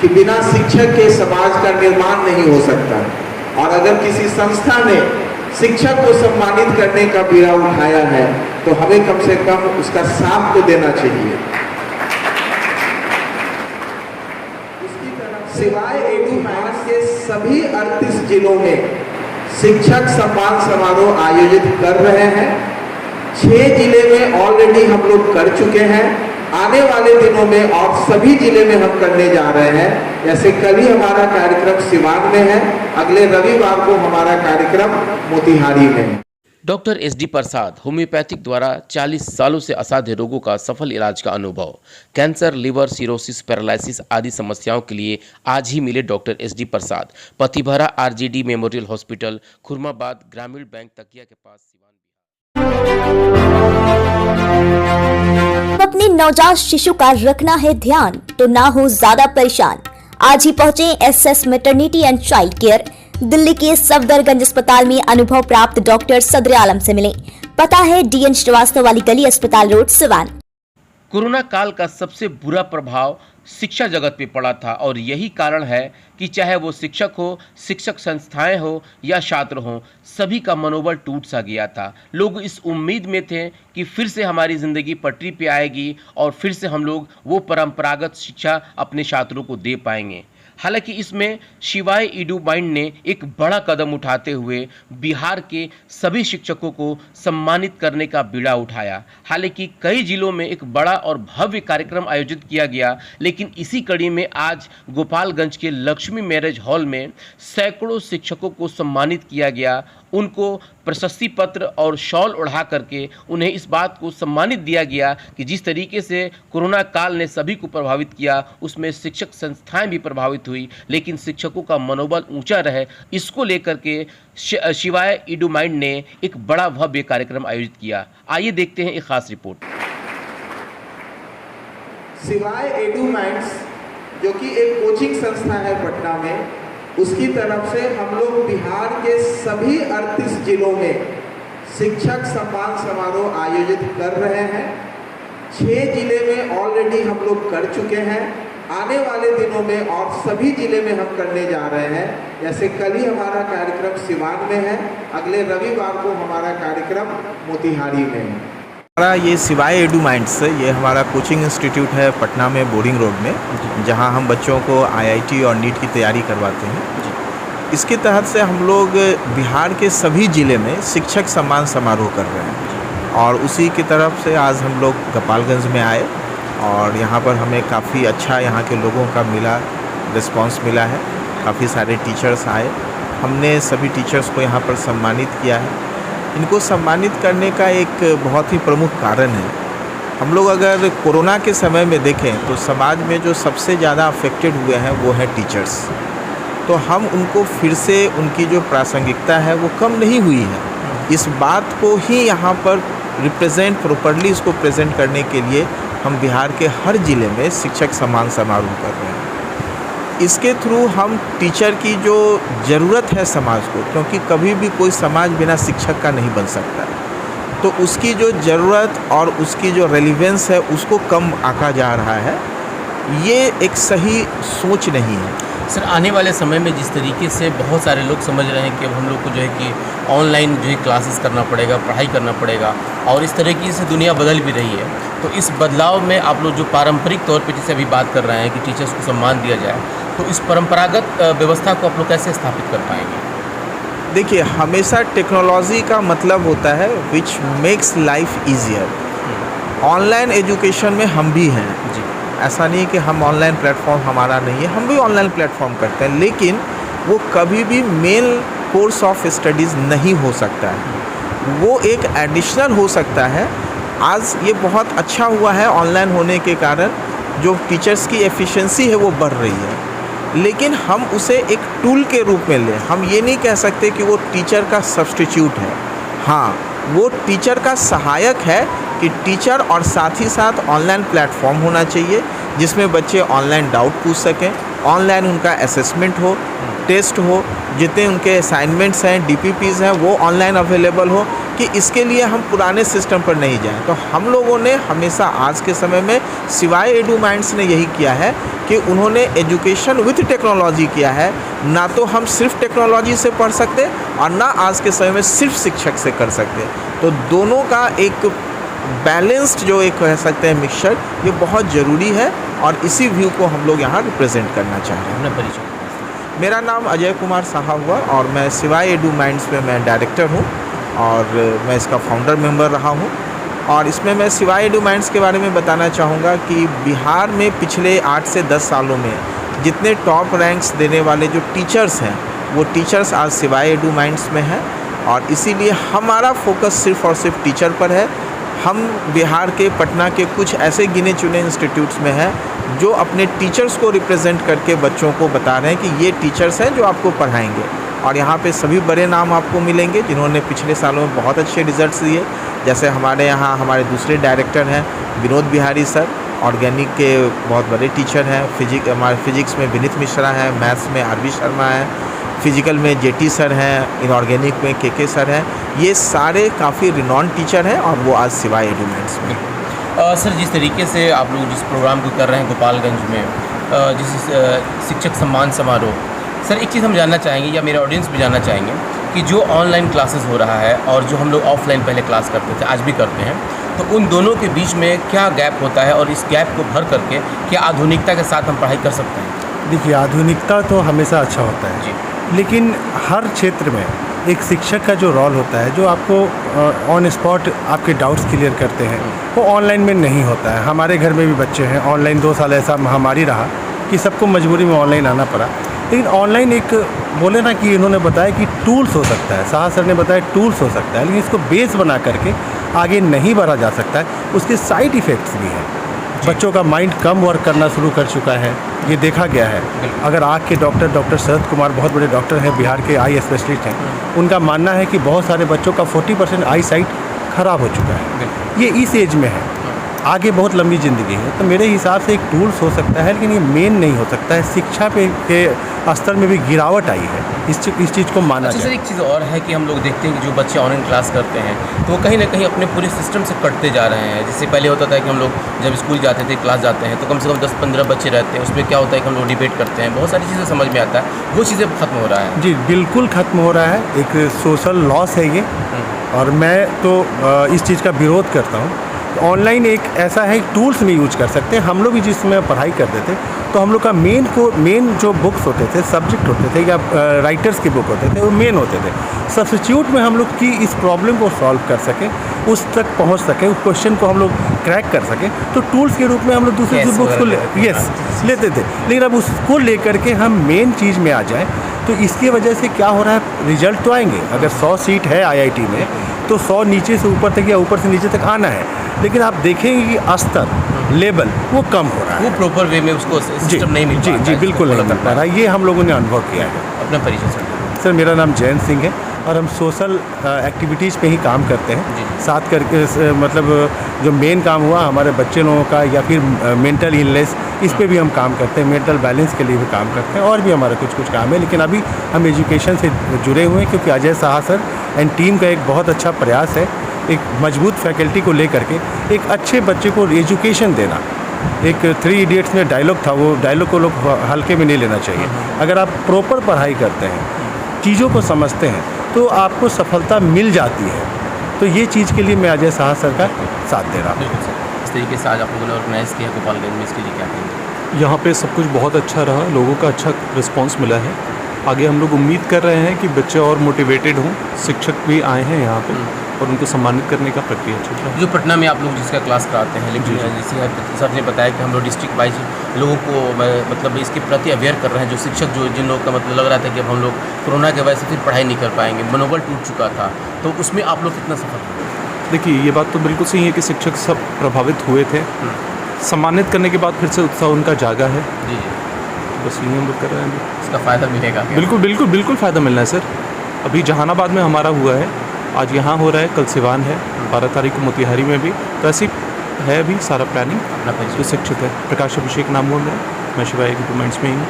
कि बिना शिक्षक के समाज का निर्माण नहीं हो सकता, और अगर किसी संस्था ने शिक्षक को सम्मानित करने का बीड़ा उठाया है तो हमें कम से कम उसका साथ तो देना चाहिए। सिवाय एडुमाइंड्स के सभी 38 जिलों में शिक्षक सम्मान समारोह आयोजित कर रहे हैं। 6 जिले में ऑलरेडी हम लोग कर चुके हैं, आने वाले दिनों में और सभी जिले में हम करने जा रहे हैं। जैसे कल ही हमारा कार्यक्रम सिवान में है, अगले रविवार को हमारा कार्यक्रम मोतिहारी में है। डॉक्टर एसडी प्रसाद, होम्योपैथिक द्वारा 40 सालों से असाध्य रोगों का सफल इलाज का अनुभव, कैंसर, लिवर, सिरोसिस, पैरालिसिस आदि समस्याओं के लिए आज ही मिले डॉक्टर एसडी प्रसाद, पतिभरा आरजेडी मेमोरियल हॉस्पिटल, खुरमाबाद, ग्रामीण बैंक तकिया के पास, सिवान। अपने नवजात शिशु का रखना है ध्यान तो ना हो ज्यादा परेशान। आज ही पहुंचे SS maternity and child care, Delhi के सफदरगंज अस्पताल में अनुभव प्राप्त डॉक्टर सदर आलम से मिले। पता है डीएन श्रीवास्तव वाली गली, अस्पताल रोड, सिवान। कोरोना काल का सबसे बुरा प्रभाव शिक्षा जगत पे पड़ा था और यही कारण है कि चाहे वो शिक्षक हो, शिक्षक संस्थाएं हो या छात्र हो, सभी का मनोबल टूट सा गया था। लोग इस उम्मीद में थे कि फिर से हमारी ज़िंदगी पटरी पे आएगी और फिर से हम लोग वो परंपरागत शिक्षा अपने छात्रों को दे पाएंगे। हालांकि इसमें शिवाय एडुमाइंड ने एक बड़ा कदम उठाते हुए बिहार के सभी शिक्षकों को सम्मानित करने का बीड़ा उठाया। हालांकि कई जिलों में एक बड़ा और भव्य कार्यक्रम आयोजित किया गया, लेकिन इसी कड़ी में आज गोपालगंज के लक्ष्मी मैरिज हॉल में सैकड़ों शिक्षकों को सम्मानित किया गया। उनको प्रशस्ति पत्र और शॉल ओढ़ा करके उन्हें इस बात को सम्मानित दिया गया कि जिस तरीके से कोरोना काल ने सभी को प्रभावित किया, उसमें शिक्षक संस्थाएं भी प्रभावित हुई, लेकिन शिक्षकों का मनोबल ऊंचा रहे, इसको लेकर के शिवाय एडुमाइंड ने एक बड़ा भव्य कार्यक्रम आयोजित किया। आइए देखते हैं एक खास रिपोर्ट। शिवाय एडुमाइंड्स जो कि एक कोचिंग संस्था है पटना में, उसकी तरफ से हम लोग बिहार के सभी 38 जिलों में शिक्षक सम्मान समारोह आयोजित कर रहे हैं। 6 जिले में ऑलरेडी हम लोग कर चुके हैं, आने वाले दिनों में और सभी जिले में हम करने जा रहे हैं। जैसे कल ही हमारा कार्यक्रम सिवान में है, अगले रविवार को हमारा कार्यक्रम मोतिहारी में है। हमारा ये सिवाय एडुमाइंड्स, ये हमारा कोचिंग इंस्टीट्यूट है पटना में, बोर्डिंग रोड में, जहां हम बच्चों को आईआईटी और नीट की तैयारी करवाते हैं। इसके तहत से हम लोग बिहार के सभी ज़िले में शिक्षक सम्मान समारोह कर रहे हैं और उसी की तरफ से आज हम लोग गोपालगंज में आए और यहाँ पर हमें काफ़ी अच्छा यहाँ के लोगों का रिस्पांस मिला है। काफ़ी सारे टीचर्स आए, हमने सभी टीचर्स को यहाँ पर सम्मानित किया है। इनको सम्मानित करने का एक बहुत ही प्रमुख कारण है, हम लोग अगर कोरोना के समय में देखें तो समाज में जो सबसे ज़्यादा अफेक्टेड हुए हैं वो हैं टीचर्स। तो हम उनको फिर से उनकी जो प्रासंगिकता है वो कम नहीं हुई है, इस बात को ही यहाँ पर रिप्रेजेंट प्रॉपरली इसको प्रेजेंट करने के लिए हम बिहार के हर ज़िले में शिक्षक सम्मान समारोह कर रहे हैं। इसके थ्रू हम टीचर की जो ज़रूरत है समाज को, क्योंकि कभी भी कोई समाज बिना शिक्षक का नहीं बन सकता, तो उसकी जो ज़रूरत और उसकी जो रेलिवेंस है उसको कम आंका जा रहा है। ये एक सही सोच नहीं है। सर, आने वाले समय में जिस तरीके से बहुत सारे लोग समझ रहे हैं कि अब हम लोग को जो है कि ऑनलाइन जो है क्लासेस करना पड़ेगा, पढ़ाई करना पड़ेगा और इस तरीके से दुनिया बदल भी रही है, तो इस बदलाव में आप लोग जो पारंपरिक तौर पे जैसे अभी बात कर रहे हैं कि टीचर्स को सम्मान दिया जाए, तो इस परंपरागत व्यवस्था को आप लोग कैसे स्थापित कर पाएंगे? देखिए, हमेशा टेक्नोलॉजी का मतलब होता है which makes life easier. Online education में हम भी हैं जी, ऐसा नहीं कि हम ऑनलाइन प्लेटफॉर्म हमारा नहीं है, हम भी ऑनलाइन प्लेटफॉर्म करते हैं, लेकिन वो कभी भी मेन कोर्स ऑफ स्टडीज़ नहीं हो सकता है, वो एक एडिशनल हो सकता है। आज ये बहुत अच्छा हुआ है, ऑनलाइन होने के कारण जो टीचर्स की एफिशिएंसी है वो बढ़ रही है, लेकिन हम उसे एक टूल के रूप में लें। हम ये नहीं कह सकते कि वो टीचर का सब्स्टिट्यूट है, हाँ वो टीचर का सहायक है कि टीचर और साथ ही साथ ऑनलाइन प्लेटफॉर्म होना चाहिए जिसमें बच्चे ऑनलाइन डाउट पूछ सकें, ऑनलाइन उनका असेसमेंट हो, टेस्ट हो, जितने उनके असाइनमेंट्स हैं, डीपीपीज़ हैं वो ऑनलाइन अवेलेबल हो, कि इसके लिए हम पुराने सिस्टम पर नहीं जाएं। तो हम लोगों ने हमेशा आज के समय में सिवाय एडू माइंड्स ने यही किया है कि उन्होंने एजुकेशन विथ टेक्नोलॉजी किया है। ना तो हम सिर्फ टेक्नोलॉजी से पढ़ सकते और ना आज के समय में सिर्फ शिक्षक से कर सकते। तो दोनों का एक बैलेंस्ड जो एक कह सकते हैं मिक्सचर, ये बहुत ज़रूरी है और इसी व्यू को हम लोग यहाँ रिप्रेजेंट करना चाह रहे हैं। अपना परिचय। मेरा नाम अजय कुमार साहा हुआ और मैं सिवाय एडू माइंड्स में मैं डायरेक्टर हूँ और मैं इसका फाउंडर मेंबर रहा हूँ। और इसमें मैं सिवाय एडू माइंड्स के बारे में बताना चाहूँगा कि बिहार में पिछले 8 से 10 सालों में जितने टॉप रैंक्स देने वाले जो टीचर्स हैं, वो टीचर्स आज सिवाय एडू माइंड्स में हैं। और इसीलिए हमारा फोकस सिर्फ़ और सिर्फ टीचर पर है। हम बिहार के पटना के कुछ ऐसे गिने चुने इंस्टीट्यूट्स में हैं जो अपने टीचर्स को रिप्रेजेंट करके बच्चों को बता रहे हैं कि ये टीचर्स हैं जो आपको पढ़ाएंगे। और यहाँ पे सभी बड़े नाम आपको मिलेंगे जिन्होंने पिछले सालों में बहुत अच्छे रिजल्ट्स दिए। जैसे हमारे यहाँ हमारे दूसरे डायरेक्टर हैं विनोद बिहारी सर, ऑर्गेनिक के बहुत बड़े टीचर हैं। हमारे फिजिक्स में विनीत मिश्रा हैं, मैथ्स में आरवी शर्मा हैं, फिजिकल में जेटी सर हैं, इनऑर्गेनिक में के सर हैं। ये सारे काफ़ी रिनॉन टीचर हैं और वो आज सिवाय एडू माइंड्स में। सर, जिस तरीके से आप लोग जिस प्रोग्राम को कर रहे हैं गोपालगंज में, जिस शिक्षक सम्मान समारोह, सर एक चीज़ हम जानना चाहेंगे या मेरे ऑडियंस भी जानना चाहेंगे कि जो ऑनलाइन क्लासेस हो रहा है और जो हम लोग ऑफलाइन पहले क्लास करते थे, आज भी करते हैं, तो उन दोनों के बीच में क्या गैप होता है और इस गैप को भर करके क्या आधुनिकता के साथ हम पढ़ाई कर सकते हैं? देखिए, आधुनिकता तो हमेशा अच्छा होता है जी, लेकिन हर क्षेत्र में एक शिक्षक का जो रोल होता है, जो आपको ऑन स्पॉट आपके डाउट्स क्लियर करते हैं, वो ऑनलाइन में नहीं होता है। हमारे घर में भी बच्चे हैं, ऑनलाइन 2 साल ऐसा महामारी रहा कि सबको मजबूरी में ऑनलाइन आना पड़ा। लेकिन ऑनलाइन एक बोले ना कि इन्होंने बताया कि टूल्स हो सकता है, साहा सर ने बताया टूल्स हो सकता है, लेकिन इसको बेस बना करके आगे नहीं बढ़ा जा सकता है। उसके साइड इफ़ेक्ट्स भी हैं। बच्चों का माइंड कम वर्क करना शुरू कर चुका है, ये देखा गया है। अगर आँख के डॉक्टर शरद कुमार बहुत बड़े डॉक्टर हैं, बिहार के आई स्पेशलिस्ट हैं, उनका मानना है कि बहुत सारे बच्चों का 40% आई साइट ख़राब हो चुका है। ये इस एज में है, आगे बहुत लंबी ज़िंदगी है। तो मेरे हिसाब से एक टूल्स हो सकता है, लेकिन ये मेन नहीं हो सकता है। शिक्षा पे के स्तर में भी गिरावट आई है, इस चीज़ को माना अच्छा जाए। सर, एक चीज़ और है कि हम लोग देखते हैं कि जो बच्चे ऑनलाइन क्लास करते हैं तो वो कहीं ना कहीं अपने पूरे सिस्टम से कटते जा रहे हैं। जैसे पहले होता था कि हम लोग जब स्कूल जाते थे, क्लास जाते हैं, तो कम से कम 10-15 बच्चे रहते हैं। उसमें क्या होता है कि हम लोग डिबेट करते हैं, बहुत सारी चीज़ें समझ में आता है, वो चीज़ें खत्म हो रहा है। जी, बिल्कुल ख़त्म हो रहा है। एक सोशल लॉस है ये, और मैं तो इस चीज़ का विरोध करता हूँ। ऑनलाइन एक ऐसा है, टूल्स में यूज कर सकते हैं। हम लोग भी जिस समय पढ़ाई करते थे तो हम लोग का मेन जो बुक्स होते थे, सब्जेक्ट होते थे या राइटर्स के बुक होते थे, वो मेन होते थे। सब्स्टिट्यूट में हम लोग की इस प्रॉब्लम को सॉल्व कर सकें, उस तक पहुंच सकें, उस क्वेश्चन को हम लोग क्रैक कर सकें, तो टूल्स के रूप में हम लोग दूसरे बुक्स को लेते थे। लेकिन अब उसको लेकर के हम मेन चीज़ में आ जाएँ तो इसकी वजह से क्या हो रहा है, रिजल्ट तो आएंगे। अगर 100 सीट है IIT में तो 100 नीचे से ऊपर तक या ऊपर से नीचे तक आना है, लेकिन आप देखेंगे कि स्तर लेवल वो कम हो रहा है, वो प्रॉपर वे में उसको सिस्टम नहीं मिल पा रहा है। जी बिल्कुल नहीं मिल पा रहा है। ये हम लोगों ने अनुभव किया है। अपना परिचय सर, मेरा नाम जयंत सिंह है और हम सोशल एक्टिविटीज़ पे ही काम करते हैं। साथ करके मतलब जो मेन काम हुआ हमारे बच्चे लोगों का या फिर मेंटल इलनेस, इस पे भी हम काम करते हैं। मेंटल बैलेंस के लिए भी काम करते हैं और भी हमारा कुछ काम है। लेकिन अभी हम एजुकेशन से जुड़े हुए हैं क्योंकि Ajay Saha sir and team का एक बहुत अच्छा प्रयास है, एक मजबूत फैकल्टी को लेकर के एक अच्छे बच्चे को एजुकेशन देना। एक 3 इडियट्स में डायलॉग था, वो डायलॉग को लोग हल्के में नहीं लेना चाहिए। अगर आप प्रॉपर पढ़ाई करते हैं, चीज़ों को समझते हैं, तो आपको सफलता मिल जाती है। तो ये चीज़ के लिए मैं अजय साहा सर का साथ दे रहा हूँ। बिल्कुल सर, इस तरीके से आज आप लोगों ने ऑर्गेनाइज़ किया गोपालगंज में, इसके लिए क्या कहेंगे? यहाँ पे सब कुछ बहुत अच्छा रहा, लोगों का अच्छा रिस्पांस मिला है। आगे हम लोग उम्मीद कर रहे हैं कि बच्चे और मोटिवेटेड हों, शिक्षक भी आए हैं यहाँ पे और उनको सम्मानित करने का प्रक्रिया चल रहा है। जो पटना में आप लोग जिसका क्लास कराते हैं, लेकिन जैसे सर ने बताया कि हम लोग डिस्ट्रिक्ट वाइज लोगों को मतलब इसके प्रति अवेयर कर रहे हैं। जो शिक्षक जो जिन लोगों का मतलब लग रहा था कि अब हम लोग कोरोना के वजह से फिर पढ़ाई नहीं कर पाएंगे, मनोबल टूट चुका था, तो उसमें आप लोग कितना सफल हुए? देखिए, ये बात तो बिल्कुल सही है कि शिक्षक सब प्रभावित हुए थे। सम्मानित करने के बाद फिर से उत्साह उनका जागा है। जी, बस यही हम लोग कर रहे हैं। इसका फ़ायदा मिलेगा क्या? बिल्कुल फ़ायदा मिलना है सर। अभी जहानाबाद में हमारा हुआ है, आज यहाँ हो रहा है, कल सिवान है, 12 तारीख को मोतिहारी में भी। तो ऐसी है अभी सारा प्लानिंग। अपना परिचय। जो शिक्षक है, प्रकाश अभिषेक नाम हुआ मेरा, मैं शिवाय एडू माइंड्स में ही हूँ।